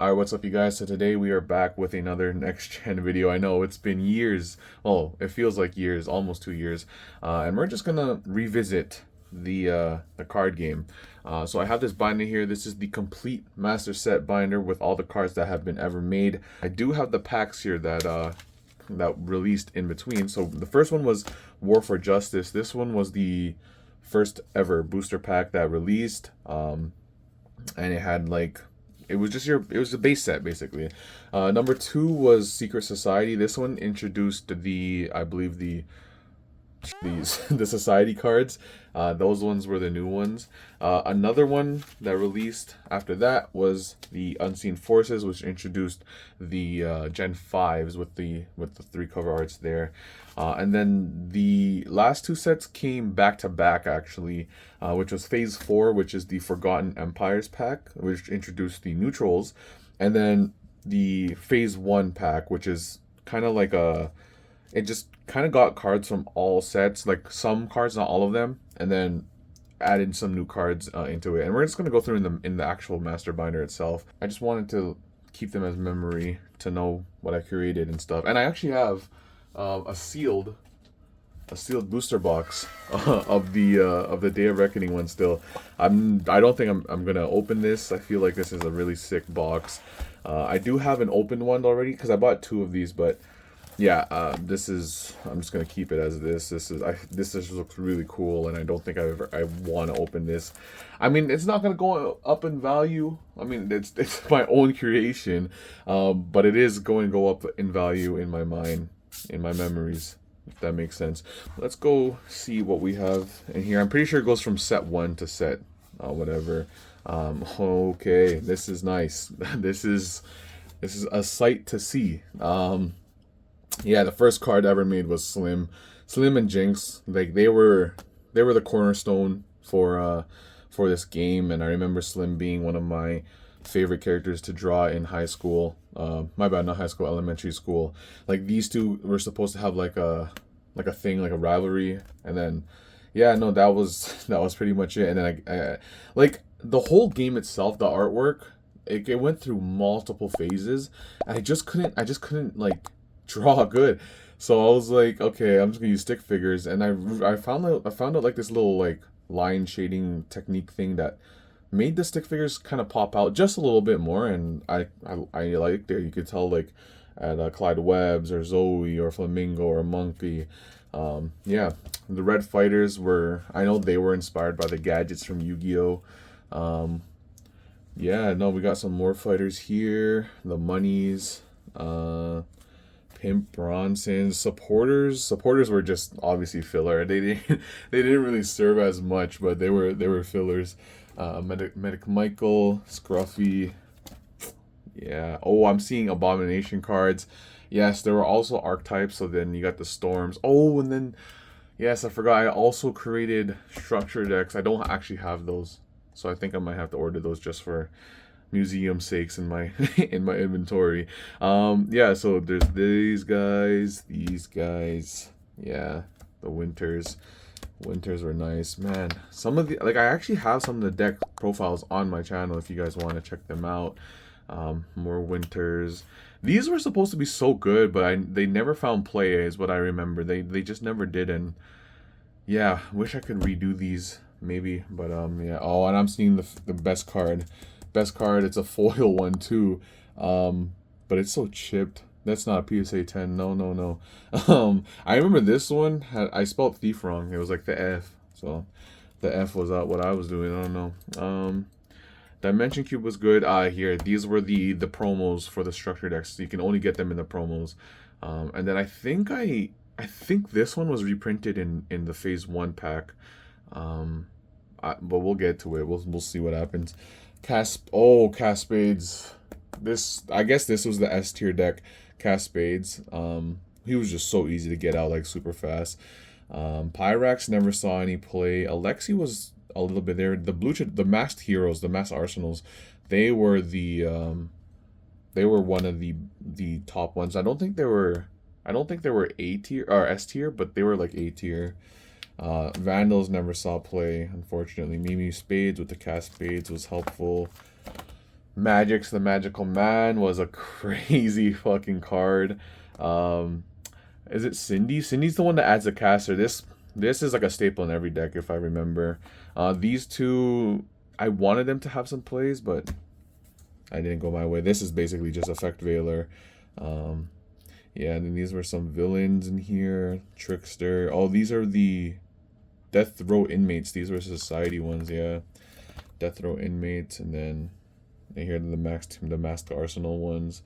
Alright, what's up you guys? So today we are back with another next gen video. I know it's been years. Oh, it feels like years, almost 2 years. And we're just gonna revisit the card game. So I have this binder here. This is the complete master set binder with all the cards that have been ever made. I do have the packs here that released in between. So the first one was War for Justice. This one was the first ever booster pack that released. And it had like it was the base set basically. Number 2 was Secret Society. This one introduced I believe the society cards. Those ones were the new ones. Another one that released after that was the Unseen Forces, which introduced the Gen 5s with the 3 cover arts there. And then the last 2 sets came back to back actually, which was Phase 4, which is the Forgotten Empires pack, which introduced the neutrals, and then the Phase 1 pack, which is kind of like it just kind of got cards from all sets, like some cards, not all of them, and then added some new cards into it. And we're just going to go through in the actual master binder itself. I just wanted to keep them as memory to know what I created and stuff. And I actually have a sealed booster box of the Day of Reckoning one still. I don't think I'm gonna open this. I feel like this is a really sick box. I do have an opened one already because I bought 2 of these, but yeah, I'm just gonna keep it as this. This just looks really cool, and I don't think I want to open this. I mean, it's not gonna go up in value. I mean, it's my own creation, but it is going to go up in value in my mind, in my memories, if that makes sense. Let's go see what we have in here. I'm pretty sure it goes from set 1 to set whatever. Okay, this is nice. This is a sight to see. Yeah, the first card ever made was Slim and Jinx. Like they were the cornerstone for this game, and I remember Slim being one of my favorite characters to draw in high school. My bad, not high school, elementary school. Like these two were supposed to have like a thing, like a rivalry, and then yeah, no, that was pretty much it. And then I like the whole game itself, the artwork, it went through multiple phases, and I just couldn't like draw good. So I was like, okay, I'm just gonna use stick figures, and I found out like this little like line shading technique thing that made the stick figures kind of pop out just a little bit more, and I liked it. You could tell like at Clyde Webb's or Zoe or Flamingo or Monkey. Yeah, the Red Fighters I know they were inspired by the gadgets from Yu-Gi-Oh. Yeah, no, we got some more fighters here. The Monies. Pimp Bronsons. Supporters were just obviously filler. They didn't really serve as much, but they were fillers. Medic Michael, Scruffy. Yeah. Oh, I'm seeing Abomination cards. Yes, there were also archetypes. So then you got the Storms. Oh, and then yes, I forgot. I also created structure decks. I don't actually have those, so I think I might have to order those just for museum sakes in my in my inventory. Yeah, so there's these guys. Yeah, the Winters were nice, man. Some of the I actually have some of the deck profiles on my channel if you guys want to check them out. More Winters. These were supposed to be so good, but they never found play, is what I remember. They just never did. And yeah, wish I could redo these maybe, but yeah. Oh, and I'm seeing the best card. It's a foil one too, but it's so chipped. That's not a PSA 10. No. I remember this one I spelled thief wrong. It was like the F, so the F was out what I was doing. I don't know. Dimension Cube was good. Here, these were the promos for the structure decks. So you can only get them in the promos. And then I think this one was reprinted in the Phase 1 pack. But we'll get to it. We'll see what happens. Caspades. I guess this was the S tier deck. Caspades. He was just so easy to get out, like super fast. Pyrax never saw any play. Alexi was a little bit there. The masked heroes, the masked arsenals, they were one of the top ones. I don't think they were A tier or S tier, but they were like A tier. Vandals never saw play, unfortunately. Mimi Spades with the Caspades was helpful. Magic's the Magical Man was a crazy fucking card. Um, is it Cindy? Cindy's the one that adds the caster. This is like a staple in every deck if I remember. These two, I wanted them to have some plays, but I didn't go my way. This is basically just Effect Veiler. Um, yeah, and then these were some villains in here. Trickster. Oh, these are the Death Row inmates. These were society ones, yeah. Death Row inmates, and then here are the masked arsenal ones.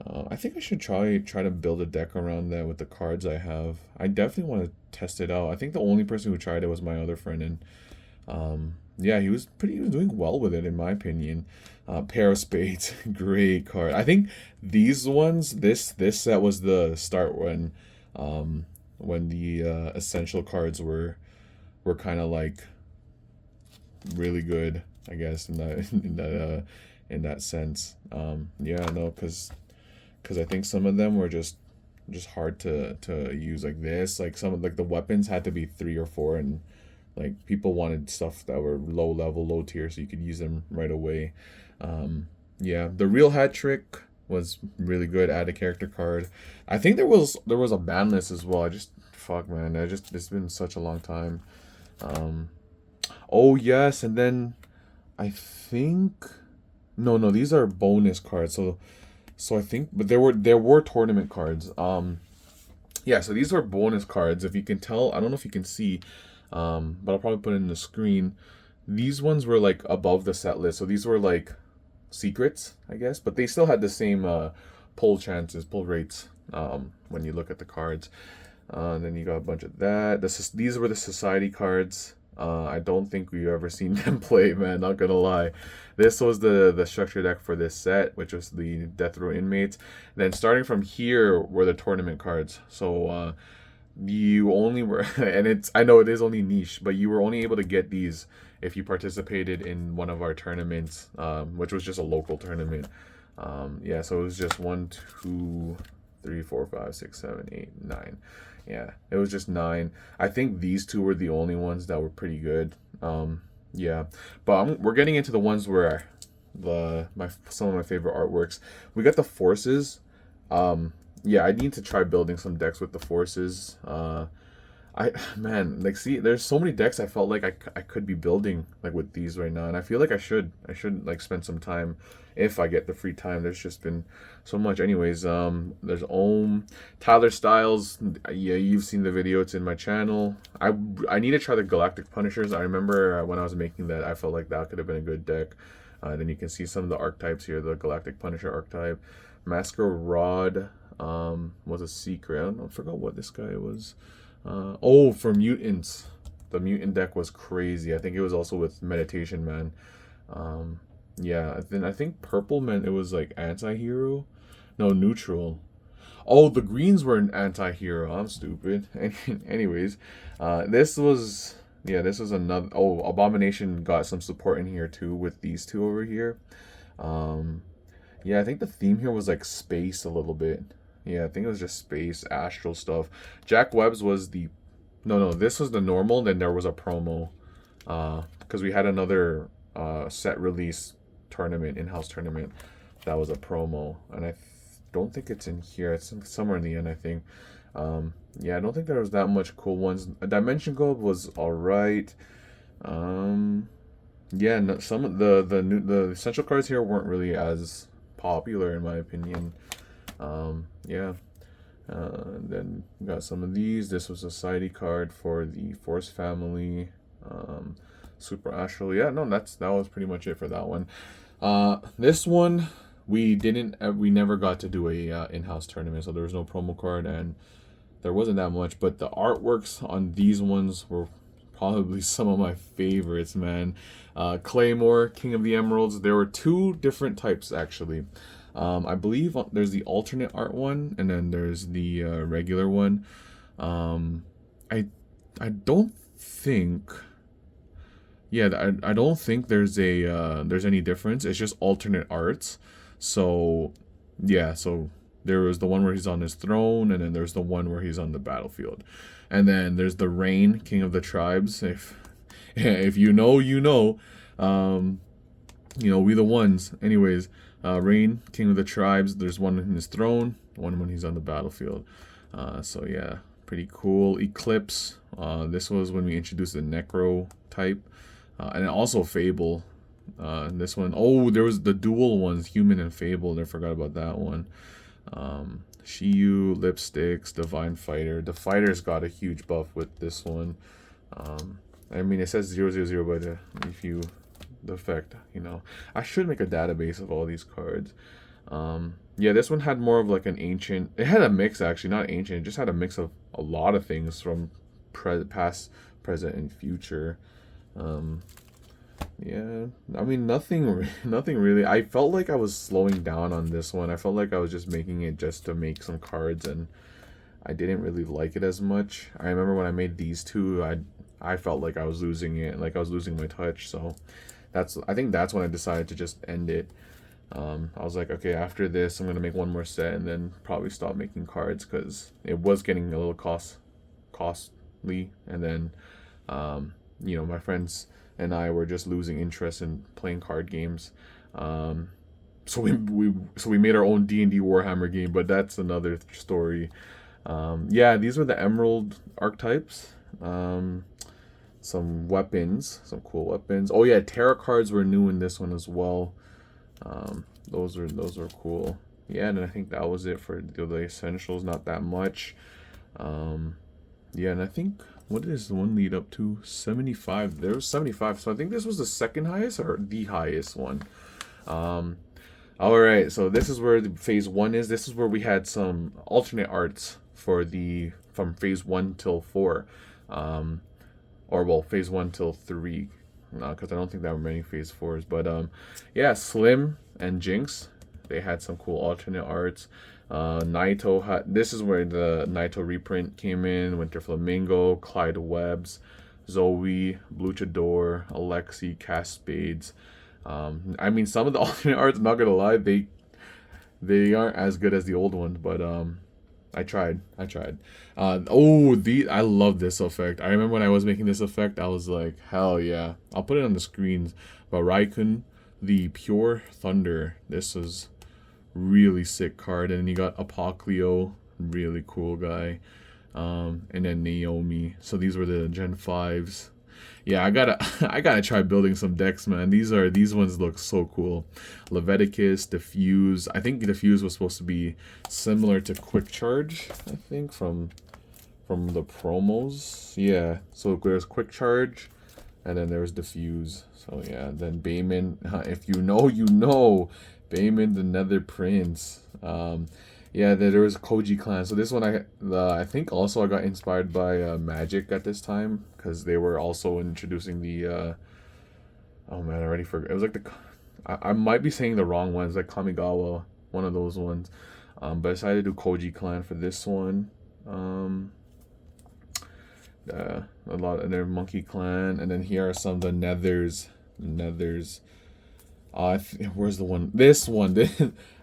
I think I should try to build a deck around that with the cards I have. I definitely want to test it out. I think the only person who tried it was my other friend, and yeah, he was doing well with it in my opinion. Pair of Spades, great card. I think these ones, this set was the start when the essential cards were kind of like really good, I guess, in that in that sense. Yeah, no, because I think some of them were just hard to use like this. Like some of like the weapons had to be 3 or 4, and like people wanted stuff that were low level, low tier, so you could use them right away. Yeah, the real hat trick was really good. Add a character card. I think there was a ban list as well. I just fuck man. It's been such a long time. Oh yes, and then I think no, these are bonus cards. So I think, but there were tournament cards. Yeah, so these are bonus cards. If you can tell, I don't know if you can see, but I'll probably put it in the screen. These ones were like above the set list, so these were like secrets, I guess, but they still had the same pull rates when you look at the cards. Then you got a bunch of that. These were the society cards. I don't think we've ever seen them play, man. Not gonna lie. This was the structure deck for this set, which was the Death Row inmates. Then starting from here were the tournament cards. So you only were, and I know it is only niche, but you were only able to get these if you participated in one of our tournaments, which was just a local tournament. Yeah, so it was just 1, 2, 3, 4, 5, 6, 7, 8, 9. Yeah, it was just 9. I think these two were the only ones that were pretty good. Yeah, but we're getting into the ones where some of my favorite artworks. We got the forces. Yeah, I need to try building some decks with the forces. Man, like, see, there's so many decks I felt like I could be building like with these right now, and I feel like I should like spend some time if I get the free time. There's just been so much. Anyways, there's Tyler Styles. Yeah, you've seen the video. It's in my channel. I need to try the Galactic Punishers. I remember when I was making that, I felt like that could have been a good deck. Then you can see some of the archetypes here. The Galactic Punisher archetype, Masquerade was a secret. I forgot what this guy was. For mutants, the mutant deck was crazy. I think it was also with Meditation Man. Yeah, then I think purple meant it was like anti-hero. No, neutral. Oh, the greens were an anti-hero. I'm stupid. Anyways, this was another. Oh, Abomination got some support in here too with these two over here. Yeah, I think the theme here was like space a little bit. Yeah, I think it was just space, astral stuff. Jack Webb's was this was the normal, then there was a promo. Because we had another set release tournament, in-house tournament, that was a promo. And I don't think it's in here. It's somewhere in the end, I think. Yeah, I don't think there was that much cool ones. Dimension Gold was alright. Yeah, no, some of the essential cards here weren't really as popular in my opinion. Yeah. Then we got some of these. This was a society card for the Force family. Super Astral. Yeah, no, that was pretty much it for that one. This one we never got to do a in-house tournament, so there was no promo card and there wasn't that much. But the artworks on these ones were probably some of my favorites, man. Claymore, King of the Emeralds. There were 2 different types actually. I believe there's the alternate art one, and then there's the regular one. I don't think. Yeah, I don't think there's any difference. It's just alternate arts. So, yeah. So there was the one where he's on his throne, and then there's the one where he's on the battlefield, and then there's the Rain, King of the Tribes. If you know, you know. You know, we the ones. Anyways, Rain, King of the Tribes. There's one in his throne, one when he's on the battlefield. So yeah, pretty cool. Eclipse. This was when we introduced the Necro type, and also Fable. This one, oh, there was the dual ones, Human and Fable. I forgot about that one. Shiyu, Lipsticks, Divine Fighter. The Fighter's got a huge buff with this one. I mean, it says 000, but if you the effect, you know, I should make a database of all these cards. Yeah, this one had more of like an ancient. It had a mix actually, not ancient. It just had a mix of a lot of things from past, present, and future. Yeah, I mean nothing really. I felt like I was slowing down on this one. I felt like I was just making it just to make some cards, and I didn't really like it as much. I remember when I made these two, I felt like I was losing it, like I was losing my touch. So I think that's when I decided to just end it. I was like, okay, after this, I'm gonna make one more set and then probably stop making cards because it was getting a little costly. And then, you know, my friends and I were just losing interest in playing card games. So we made our own D&D Warhammer game, but that's another story. Yeah, these were the Emerald archetypes. Some weapons, some cool weapons. Oh yeah, tarot cards were new in this one as well. Those were cool. Yeah, and I think that was it for the essentials. Not that much. Yeah, and I think what does the one lead up to? 75. There was 75. So I think this was the second highest or the highest one. All right. So this is where the phase 1 is. This is where we had some alternate arts for from phase 1 till 4. Or well, phase 1 till 3. Because I don't think there were many phase 4s. But yeah, Slim and Jinx, they had some cool alternate arts. Naito had, this is where the Naito reprint came in. Winter Flamingo, Clyde Webbs, Zoe, Luchador, Alexi, Caspades. I mean, some of the alternate arts, I'm not gonna lie, they aren't as good as the old ones, but I tried. I love this effect. I remember when I was making this effect, I was like, hell yeah. I'll put it on the screens. But Raikun, the Pure Thunder. This is really sick card. And then you got Apocleo, really cool guy. And then Naomi. So these were the Gen 5s. Yeah, I gotta try building some decks, man. These ones look so cool. Leviticus, Diffuse. I think Diffuse was supposed to be similar to Quick Charge, I think, from the promos. Yeah. So there's Quick Charge, and then there's Diffuse. So yeah, then Bayman, if you know, you know. Bayman the Nether Prince. Yeah, there was Koji Clan. So this one I think also I got inspired by Magic at this time because they were also introducing the oh man, I already forgot. It was like I might be saying the wrong ones, like Kamigawa, one of those ones. But I decided to do Koji Clan for this one. A lot, and then Monkey Clan, and then here are some of the Nethers. Where's the one? This one.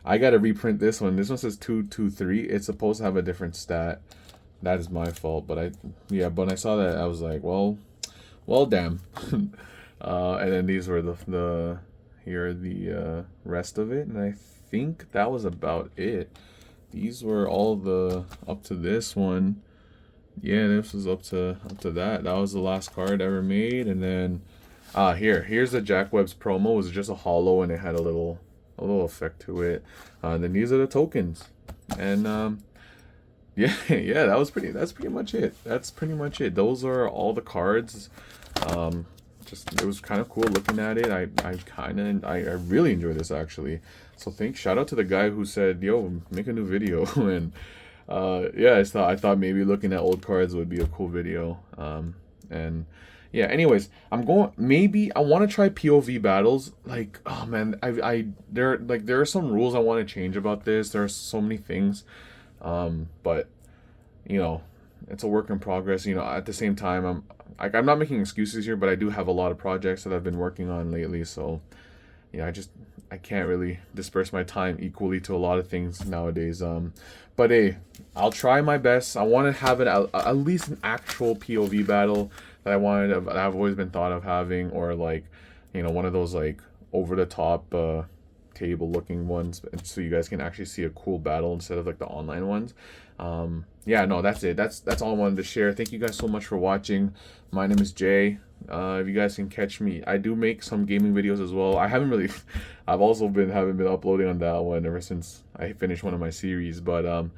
I gotta reprint this one. This one says 223. It's supposed to have a different stat. That is my fault. But when I saw that, I was like, well, damn. And then these were the rest of it, and I think that was about it. These were all the up to this one. Yeah, this was up to that. That was the last card ever made, and then here's the Jack Webb's promo. It was just a hollow, and it had a little effect to it. And then these are the tokens, and yeah, that's pretty much it. Those are all the cards. It was kind of cool looking at it. I really enjoyed this actually. So shout out to the guy who said, yo, make a new video. And yeah, I thought maybe looking at old cards would be a cool video. And yeah, anyways, I want to try POV battles. Like, oh man, there are some rules I want to change about this. There are so many things. But you know, it's a work in progress. You know, at the same time, I'm not making excuses here, but I do have a lot of projects that I've been working on lately. So yeah, I can't really disperse my time equally to a lot of things nowadays. But hey, I'll try my best. I want to have at least an actual POV battle that I've always been thought of having, or like, you know, one of those like over the top table looking ones, so you guys can actually see a cool battle instead of like the online ones. Yeah, no, that's it. That's all I wanted to share. Thank you guys so much for watching. My name is Jay. If you guys can catch me, I do make some gaming videos as well. I haven't really I've also haven't been uploading on that one ever since I finished one of my series. But if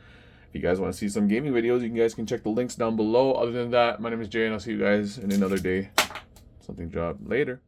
you guys want to see some gaming videos, you guys can check the links down below. Other than that, my name is Jay, and I'll see you guys in another day. Something drop later.